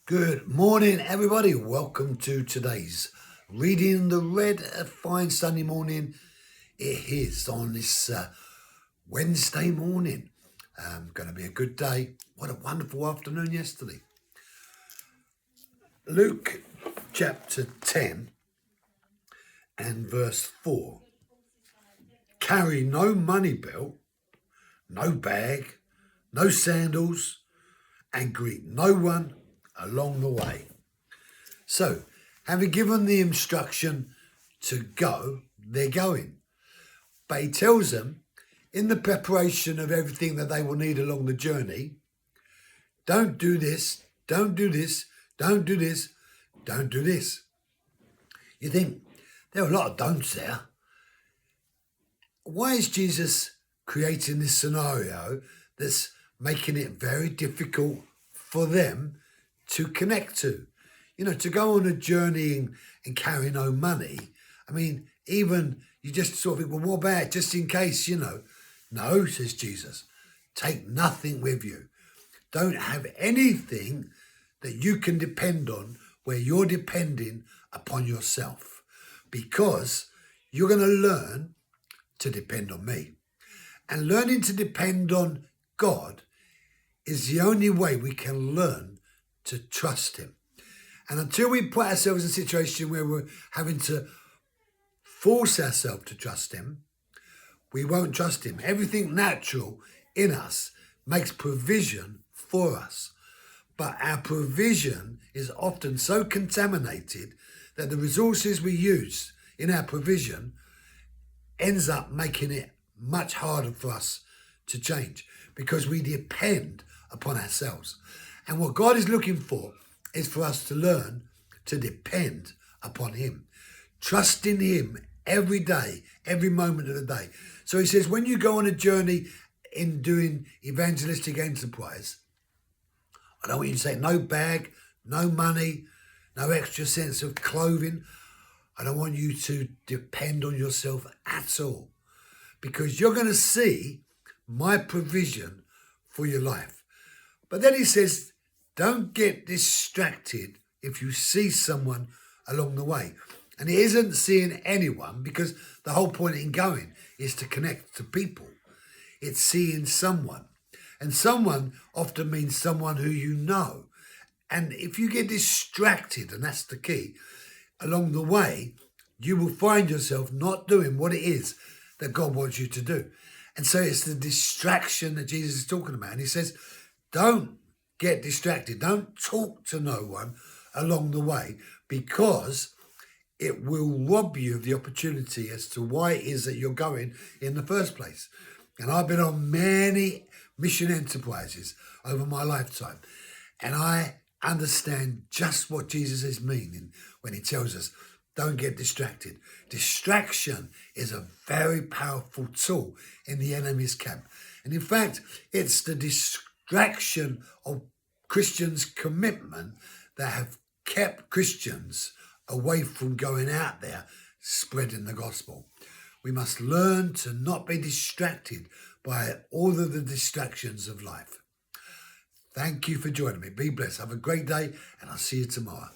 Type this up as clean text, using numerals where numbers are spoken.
Good morning, everybody. Welcome to today's Reading the Red. A fine Sunday morning it is on this Wednesday morning. Going to be a good day. What a wonderful afternoon yesterday. Luke chapter 10 and verse 4. Carry no money belt, no bag, no sandals, and greet no one along the way. So, having given the instruction to go, they're going. But he tells them, in the preparation of everything that they will need along the journey, don't do this, don't do this, don't do this, don't do this. You think, there are a lot of don'ts there. Why is Jesus creating this scenario that's making it very difficult for them to connect to? To go on a journey and carry no money. I mean, even you just sort of think, well, what about just in case, No, says Jesus, take nothing with you. Don't have anything that you can depend on where you're depending upon yourself, because you're going to learn to depend on me. And learning to depend on God is the only way we can learn to trust him. And until we put ourselves in a situation where we're having to force ourselves to trust him, we won't trust him. Everything natural in us makes provision for us. But our provision is often so contaminated that the resources we use in our provision ends up making it much harder for us to change, because we depend upon ourselves. And what God is looking for is for us to learn to depend upon him, trusting him every day, every moment of the day. So he says, when you go on a journey in doing evangelistic enterprise, I don't want you to say no bag, no money, no extra sense of clothing. I don't want you to depend on yourself at all, because you're going to see my provision for your life. But then he says, don't get distracted if you see someone along the way. And he isn't seeing anyone, because the whole point in going is to connect to people. It's seeing someone. And someone often means someone who you know. And if you get distracted, and that's the key, along the way, you will find yourself not doing what it is that God wants you to do. And so it's the distraction that Jesus is talking about. And he says, don't get distracted. Don't talk to no one along the way, because it will rob you of the opportunity as to why it is that you're going in the first place. And I've been on many mission enterprises over my lifetime, and I understand just what Jesus is meaning when he tells us, don't get distracted. Distraction is a very powerful tool in the enemy's camp. And in fact, it's the distraction of Christians' commitment that have kept Christians away from going out there spreading the gospel. We must learn to not be distracted by all of the distractions of life. Thank you for joining me. Be blessed. Have a great day, and I'll see you tomorrow.